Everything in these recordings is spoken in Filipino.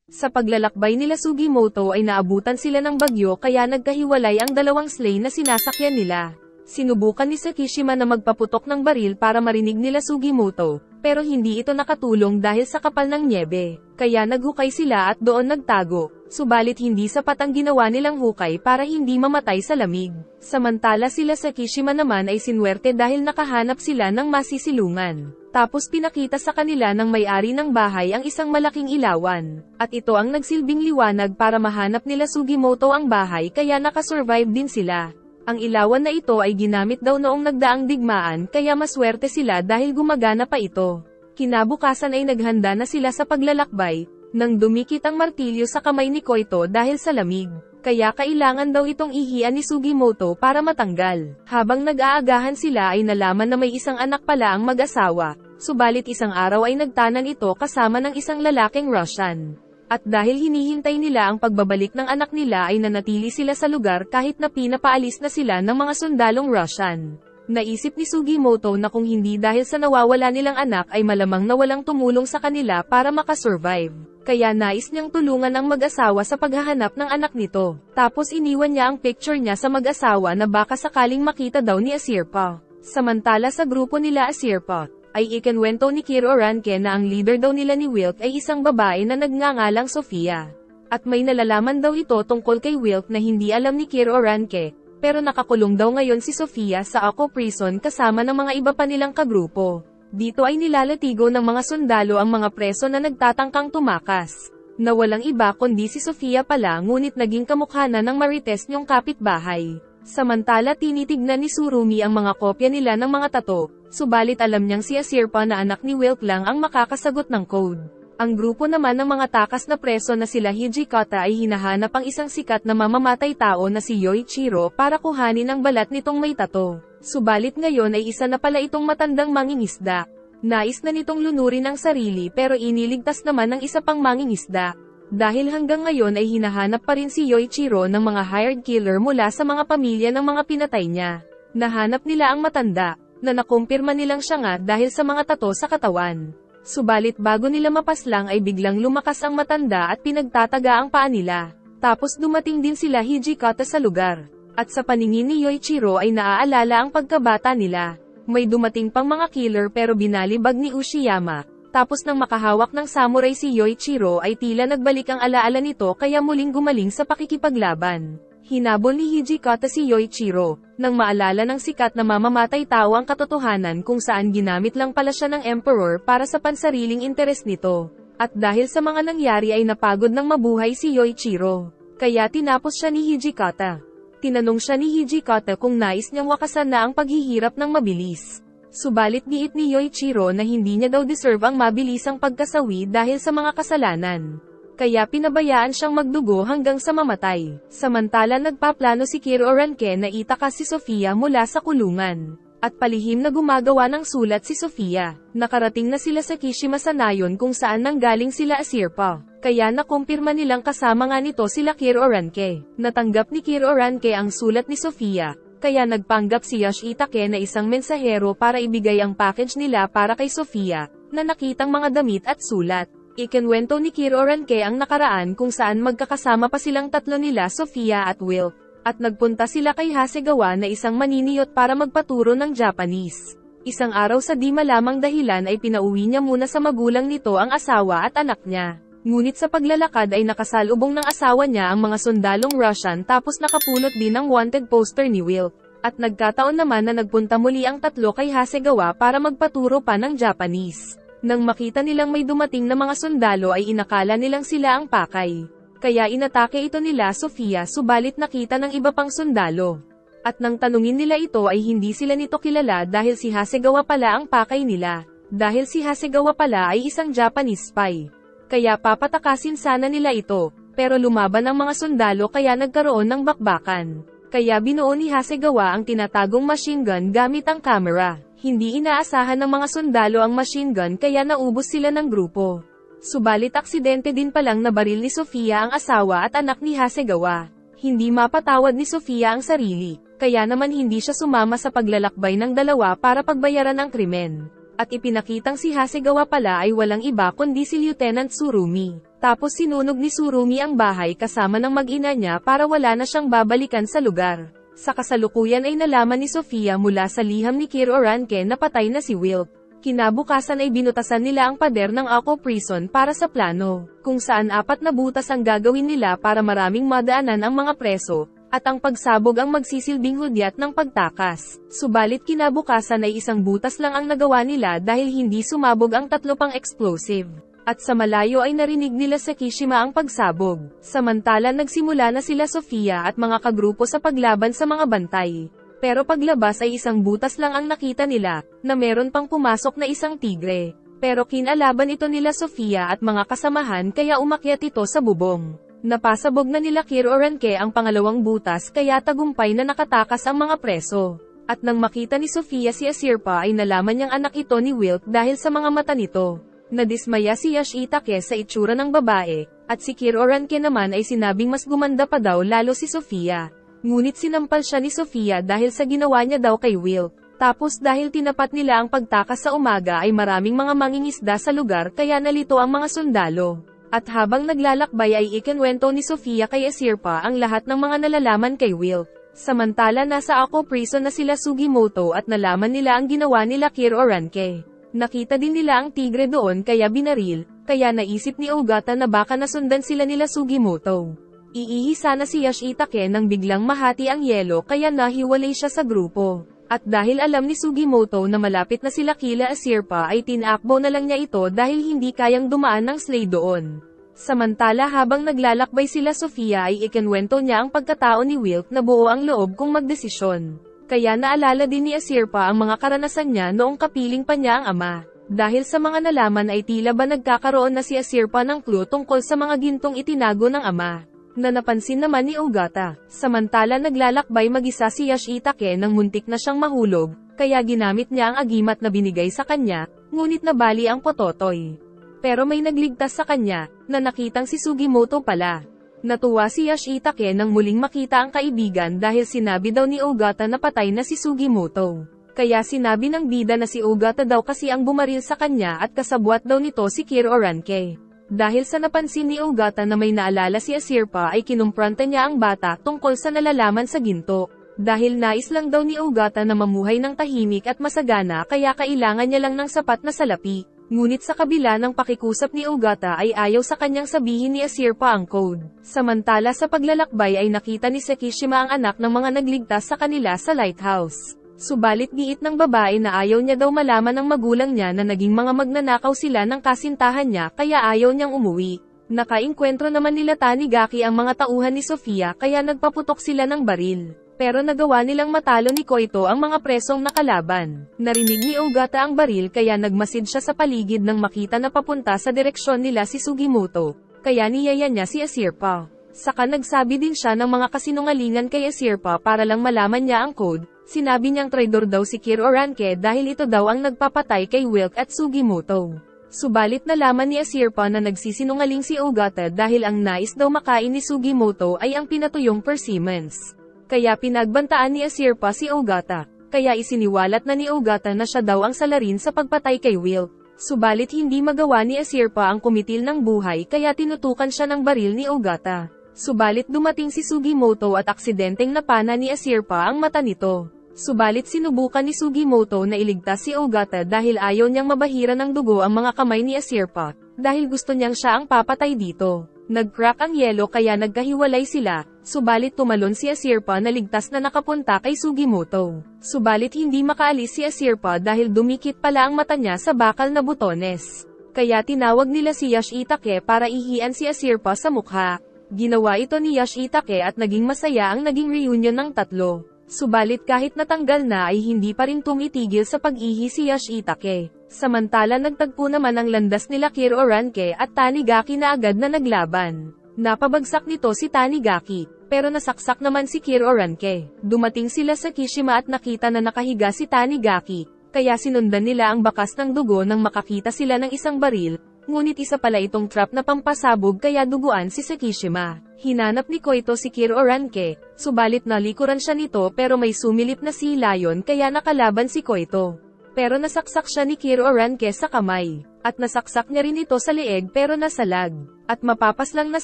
Sa paglalakbay nila Sugimoto ay naabutan sila ng bagyo kaya nagkahiwalay ang dalawang sleigh na sinasakyan nila. Sinubukan ni Sakishima na magpaputok ng baril para marinig nila Sugimoto, pero hindi ito nakatulong dahil sa kapal ng nyebe, kaya naghukay sila at doon nagtago, subalit hindi sapat ang ginawa nilang hukay para hindi mamatay sa lamig. Samantala sila Sakishima naman ay sinwerte dahil nakahanap sila ng masisilungan. Tapos pinakita sa kanila ng may-ari ng bahay ang isang malaking ilawan, at ito ang nagsilbing liwanag para mahanap nila Sugimoto ang bahay kaya nakasurvive din sila. Ang ilawan na ito ay ginamit daw noong nagdaang digmaan kaya maswerte sila dahil gumagana pa ito. Kinabukasan ay naghanda na sila sa paglalakbay, nang dumikit ang martilyo sa kamay ni Koito dahil sa lamig. Kaya kailangan daw itong ihian ni Sugimoto para matanggal. Habang nag-aagahan sila ay nalaman na may isang anak pala ang mag-asawa, subalit isang araw ay nagtanan ito kasama ng isang lalaking Russian. At dahil hinihintay nila ang pagbabalik ng anak nila ay nanatili sila sa lugar kahit na pinapaalis na sila ng mga sundalong Russian. Naisip ni Sugimoto na kung hindi dahil sa nawawala nilang anak ay malamang na walang tumulong sa kanila para makasurvive. Kaya nais niyang tulungan ang mag-asawa sa paghahanap ng anak nito. Tapos iniwan niya ang picture niya sa mag-asawa na baka sakaling makita daw ni Asirpa. Samantala sa grupo nila Asirpa, ay ikinwento ni Kiro Ranke na ang leader daw nila ni Wilk ay isang babae na nagngangalang Sofia. At may nalalaman daw ito tungkol kay Wilk na hindi alam ni Kiro Ranke, pero nakakulong daw ngayon si Sofia sa Ako Prison kasama ng mga iba pa nilang kagrupo. Dito ay nilalatigo ng mga sundalo ang mga preso na nagtatangkang tumakas. Na walang iba kundi si Sofia pala ngunit naging kamukha na ng Marites niyong kapitbahay. Samantala tinitignan ni Surumi ang mga kopya nila ng mga tato, subalit alam niyang si Asirpa na anak ni Wilk lang ang makakasagot ng code. Ang grupo naman ng mga takas na preso na sila Hijikata ay hinahanap ang isang sikat na mamamatay tao na si Yoichiro para kuhanin ang balat nitong may tato. Subalit ngayon ay isa na pala itong matandang mangingisda. Nais na nitong lunurin ang sarili pero iniligtas naman ng isa pang mangingisda. Dahil hanggang ngayon ay hinahanap pa rin si Yoichiro ng mga hired killer mula sa mga pamilya ng mga pinatay niya. Nahanap nila ang matanda, na nakumpirma nilang siya nga dahil sa mga tato sa katawan. Subalit bago nila mapaslang ay biglang lumakas ang matanda at pinagtataga ang paa nila. Tapos dumating din sila Hijikata sa lugar. At sa paningin ni Yoichiro ay naaalala ang pagkabata nila. May dumating pang mga killer pero binalibag ni Ushiyama. Tapos nang makahawak ng samurai si Yoichiro ay tila nagbalik ang alaala nito kaya muling gumaling sa pakikipaglaban. Hinabol ni Hijikata si Yoichiro, nang maalala ng sikat na mamamatay tao ang katotohanan kung saan ginamit lang pala siya ng Emperor para sa pansariling interes nito. At dahil sa mga nangyari ay napagod ng mabuhay si Yoichiro. Kaya tinapos siya ni Hijikata. Tinanong siya ni Hijikata kung nais niyang wakasan na ang paghihirap ng mabilis. Subalit giit ni Yoichiro na hindi niya daw deserve ang mabilisang pagkasawi dahil sa mga kasalanan. Kaya pinabayaan siyang magdugo hanggang sa mamatay. Samantala nagpaplano si Kiro Ranke na itakas si Sofia mula sa kulungan. At palihim na gumagawa ng sulat si Sofia. Nakarating na sila sa Kishima sa nayon kung saan nanggaling sila Asirpa. Kaya nakumpirma nilang kasama nga nito sila Kiro Ranke. Natanggap ni Kiro Ranke ang sulat ni Sofia. Kaya nagpanggap si Yoshitake na isang mensahero para ibigay ang package nila para kay Sofia, na nakitang mga damit at sulat. Ikinwento ni Kiro Ranke ang nakaraan kung saan magkakasama pa silang tatlo nila Sofia at Wilk, at nagpunta sila kay Hasegawa na isang maniniyot para magpaturo ng Japanese. Isang araw sa di malamang dahilan ay pinauwi niya muna sa magulang nito ang asawa at anak niya. Ngunit sa paglalakad ay nakasalubong ng asawa niya ang mga sundalong Russian tapos nakapulot din ang wanted poster ni Wilk. At nagkataon naman na nagpunta muli ang tatlo kay Hasegawa para magpaturo pa ng Japanese. Nang makita nilang may dumating na mga sundalo ay inakala nilang sila ang pakay. Kaya inatake ito nila Sofia subalit nakita ng iba pang sundalo. At nang tanungin nila ito ay hindi sila nito kilala dahil si Hasegawa pala ang pakay nila. Dahil si Hasegawa pala ay isang Japanese spy. Kaya papatakasin sana nila ito, pero lumaban ang mga sundalo kaya nagkaroon ng bakbakan. Kaya binuo ni Hasegawa ang tinatagong machine gun gamit ang camera. Hindi inaasahan ng mga sundalo ang machine gun kaya naubos sila ng grupo. Subalit aksidente din palang nabaril ni Sofia ang asawa at anak ni Hasegawa. Hindi mapatawad ni Sofia ang sarili, kaya naman hindi siya sumama sa paglalakbay ng dalawa para pagbayaran ang krimen. At ipinakitang si Hasegawa pala ay walang iba kundi si Lieutenant Tsurumi. Tapos sinunog ni Tsurumi ang bahay kasama ng mag-ina niya para wala na siyang babalikan sa lugar. Sa kasalukuyan ay nalaman ni Sofia mula sa liham ni Kiro Ranke na patay na si Wilt. Kinabukasan ay binutasan nila ang pader ng Ako Prison para sa plano, kung saan 4 na butas ang gagawin nila para maraming madaanan ang mga preso, at ang pagsabog ang magsisilbing hudyat ng pagtakas. Subalit kinabukasan ay 1 butas lang ang nagawa nila dahil hindi sumabog ang 3 pang explosive. At sa malayo ay narinig nila sa Kishima ang pagsabog. Samantala nagsimula na sila Sofia at mga kagrupo sa paglaban sa mga bantay. Pero paglabas ay 1 butas lang ang nakita nila, na meron pang pumasok na 1 tigre. Pero kinalaban ito nila Sofia at mga kasamahan kaya umakyat ito sa bubong. Napasabog na nila Kiro Ranke ang pangalawang butas kaya tagumpay na nakatakas ang mga preso. At nang makita ni Sofia si Asirpa ay nalaman niyang anak ito ni Wilt dahil sa mga mata nito. Nadismaya si Yoshitake sa itsura ng babae, at si Kiro Ranke naman ay sinabing mas gumanda pa daw lalo si Sofia. Ngunit sinampal siya ni Sofia dahil sa ginawa niya daw kay Wilt. Tapos dahil tinapat nila ang pagtakas sa umaga ay maraming mga mangingisda sa lugar kaya nalito ang mga sundalo. At habang naglalakbay ay ikinwento ni Sofia kay Asirpa ang lahat ng mga nalalaman kay Wilt. Samantala nasa Ako Prison na sila Sugimoto at nalaman nila ang ginawa nila Kiro Ranke. Nakita din nila ang tigre doon kaya binaril, kaya naisip ni Ogata na baka nasundan sila nila Sugimoto. Iihi sana si Yoshitake nang biglang mahati ang yelo kaya nahiwalay siya sa grupo. At dahil alam ni Sugimoto na malapit na sila kila Asirpa ay tinakbo na lang niya ito dahil hindi kayang dumaan ng sleigh doon. Samantala habang naglalakbay sila Sofia ay ikinwento niya ang pagkatao ni Wilt na buo ang loob kung magdesisyon. Kaya naalala din ni Asirpa ang mga karanasan niya noong kapiling pa niya ang ama. Dahil sa mga nalaman ay tila ba nagkakaroon na si Asirpa ng clue tungkol sa mga gintong itinago ng ama. Na napansin naman ni Ogata. Samantala naglalakbay mag-isa si Yoshitake nang muntik na siyang mahulog, kaya ginamit niya ang agimat na binigay sa kanya, ngunit nabali ang pototoy. Pero may nagligtas sa kanya, na nakitang si Sugimoto pala. Natuwa si Yoshitake nang muling makita ang kaibigan dahil sinabi daw ni Ogata na patay na si Sugimoto. Kaya sinabi ng bida na si Ogata daw kasi ang bumaril sa kanya at kasabwat daw nito si Kiro Ranke. Dahil sa napansin ni Ogata na may naalala si Asirpa ay kinumpranta niya ang bata tungkol sa nalalaman sa ginto. Dahil nais lang daw ni Ogata na mamuhay ng tahimik at masagana kaya kailangan niya lang ng sapat na salapi. Ngunit sa kabila ng pakikusap ni Ogata ay ayaw sa kanyang sabihin ni Asirpa ang code. Samantala sa paglalakbay ay nakita ni Sekishima ang anak ng mga nagligtas sa kanila sa lighthouse. Subalit giit ng babae na ayaw niya daw malaman ng magulang niya na naging mga magnanakaw sila ng kasintahan niya kaya ayaw niyang umuwi. Nakainkwentro naman nila Tanigaki ang mga tauhan ni Sofia kaya nagpaputok sila ng baril. Pero nagawa nilang matalo ni Koito ang mga presong nakalaban. Narinig ni Ogata ang baril kaya nagmasid siya sa paligid nang makita na papunta sa direksyon nila si Sugimoto, kaya niyaya niya si Asirpa. Saka nagsabi din siya ng mga kasinungalingan kay Asirpa para lang malaman niya ang code. Sinabi niyang traidor daw si Kiro Ranke dahil ito daw ang nagpapatay kay Wilt at Sugimoto. Subalit nalaman ni Asirpa na nagsisinungaling si Ogata dahil ang nais daw makain ni Sugimoto ay ang pinatuyong persimmons. Kaya pinagbantaan ni Asirpa si Ogata, kaya isiniwalat na ni Ogata na siya daw ang salarin sa pagpatay kay Wilt. Subalit hindi magawa ni Asirpa ang kumitil ng buhay kaya tinutukan siya ng baril ni Ogata. Subalit dumating si Sugimoto at aksidenteng napana ni Asirpa ang mata nito. Subalit sinubukan ni Sugimoto na iligtas si Ogata dahil ayaw niyang mabahira ng dugo ang mga kamay ni Asirpa, dahil gusto niyang siya ang papatay dito. Nag-crack ang yelo kaya nagkahiwalay sila, subalit tumalon si Asirpa na ligtas na nakapunta kay Sugimoto. Subalit hindi makaalis si Asirpa dahil dumikit pala ang mata niya sa bakal na butones. Kaya tinawag nila si Yoshitake para ihian si Asirpa sa mukha. Ginawa ito ni Yoshitake at naging masaya ang naging reunion ng tatlo. Subalit kahit natanggal na ay hindi pa rin tumitigil sa pag-ihi si Yoshitake. Samantala nagtagpo naman ang landas nila Kiro Ranke at Tanigaki na agad na naglaban. Napabagsak nito si Tanigaki, pero nasaksak naman si Kiro Ranke. Dumating sila sa Kishima at nakita na nakahiga si Tanigaki, kaya sinundan nila ang bakas ng dugo nang makakita sila ng isang baril. Ngunit isa pala itong trap na pampasabog kaya duguan si Sekishima. Hinanap ni Koito si Kiro Ranke, subalit nalikuran siya nito pero may sumilip na si Lion kaya nakalaban si Koito. Pero nasaksak siya ni Kiro Ranke sa kamay. At nasaksak niya rin ito sa leeg pero nasalag. At mapapaslang na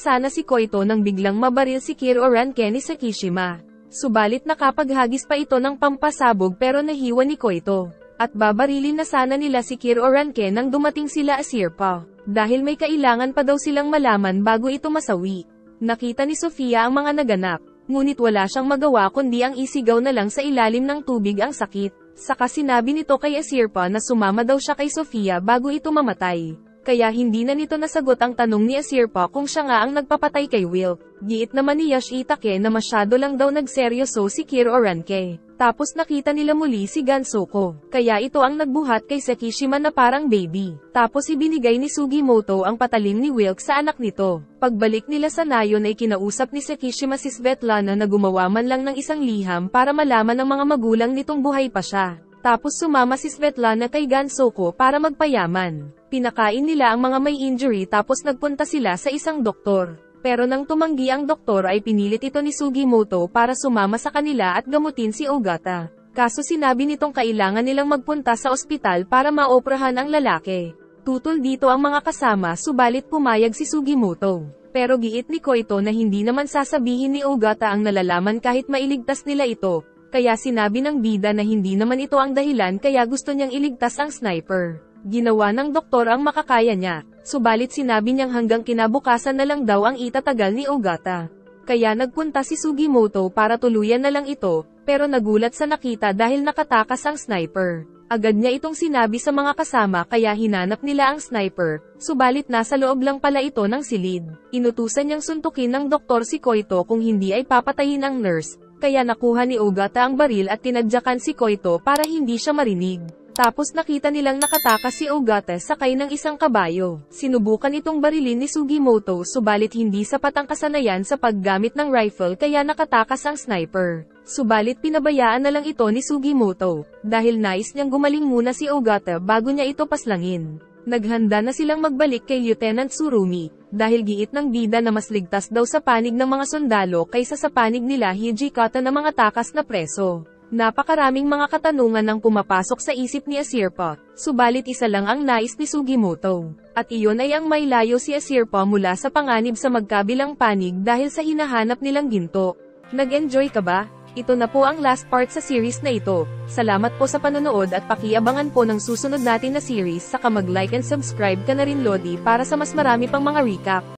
sana si Koito nang biglang mabaril si Kiro Ranke ni Sakishima. Subalit nakapaghagis pa ito ng pampasabog pero nahiwa ni Koito. At babarilin na sana nila si Kiro Ranke nang dumating sila Asirpa. Dahil may kailangan pa daw silang malaman bago ito masawi. Nakita ni Sofia ang mga naganap. Ngunit wala siyang magawa kundi ang isigaw na lang sa ilalim ng tubig ang sakit. Saka sinabi nito kay Asirpa na sumama daw siya kay Sofia bago ito mamatay. Kaya hindi na nito nasagot ang tanong ni Asirpa kung siya nga ang nagpapatay kay Will. Giit naman ni Yash Itake na masyado lang daw nagseryoso si Kiro Ranke. Tapos nakita nila muli si Gansoko. Kaya ito ang nagbuhat kay Sakishima na parang baby. Tapos ibinigay ni Sugimoto ang patalim ni Wilk sa anak nito. Pagbalik nila sa nayon ay kinausap ni Sakishima si Svetlana na gumawa man lang ng isang liham para malaman ng mga magulang nitong buhay pa siya. Tapos sumama si Svetlana kay Gansoko para magpayaman. Pinakain nila ang mga may injury tapos nagpunta sila sa isang doktor. Pero nang tumanggi ang doktor ay pinilit ito ni Sugimoto para sumama sa kanila at gamutin si Ogata. Kaso sinabi nitong kailangan nilang magpunta sa ospital para maoprahan ang lalaki. Tutol dito ang mga kasama subalit pumayag si Sugimoto. Pero giit ni Koito na hindi naman sasabihin ni Ogata ang nalalaman kahit mailigtas nila ito. Kaya sinabi ng bida na hindi naman ito ang dahilan kaya gusto niyang iligtas ang sniper. Ginawa ng doktor ang makakaya niya, subalit sinabi niyang hanggang kinabukasan na lang daw ang itatagal ni Ogata. Kaya nagpunta si Sugimoto para tuluyan na lang ito, pero nagulat sa nakita dahil nakatakas ang sniper. Agad niya itong sinabi sa mga kasama kaya hinanap nila ang sniper, subalit nasa loob lang pala ito ng silid. Inutusan niyang suntukin ng doktor si Koito kung hindi ay papatayin ang nurse, kaya nakuha ni Ogata ang baril at tinadyakan si Koito para hindi siya marinig. Tapos nakita nilang nakatakas si Ogata sakay ng isang kabayo. Sinubukan itong barilin ni Sugimoto subalit hindi sapat ang kasanayan sa paggamit ng rifle kaya nakatakas ang sniper. Subalit pinabayaan na lang ito ni Sugimoto, dahil nais niyang gumaling muna si Ogata bago niya ito paslangin. Naghanda na silang magbalik kay Lieutenant Tsurumi, dahil giit ng bida na mas ligtas daw sa panig ng mga sundalo kaysa sa panig nila Hijikata na mga takas na preso. Napakaraming mga katanungan ang pumapasok sa isip ni Asirpa, subalit isa lang ang nais ni Sugimoto. At iyon ay ang may layo si Asirpa mula sa panganib sa magkabilang panig dahil sa hinahanap nilang ginto. Nag-enjoy ka ba? Ito na po ang last part sa series na ito. Salamat po sa panonood at pakiabangan po ng susunod natin na series saka mag-like and subscribe ka na rin Lodi para sa mas marami pang mga recap.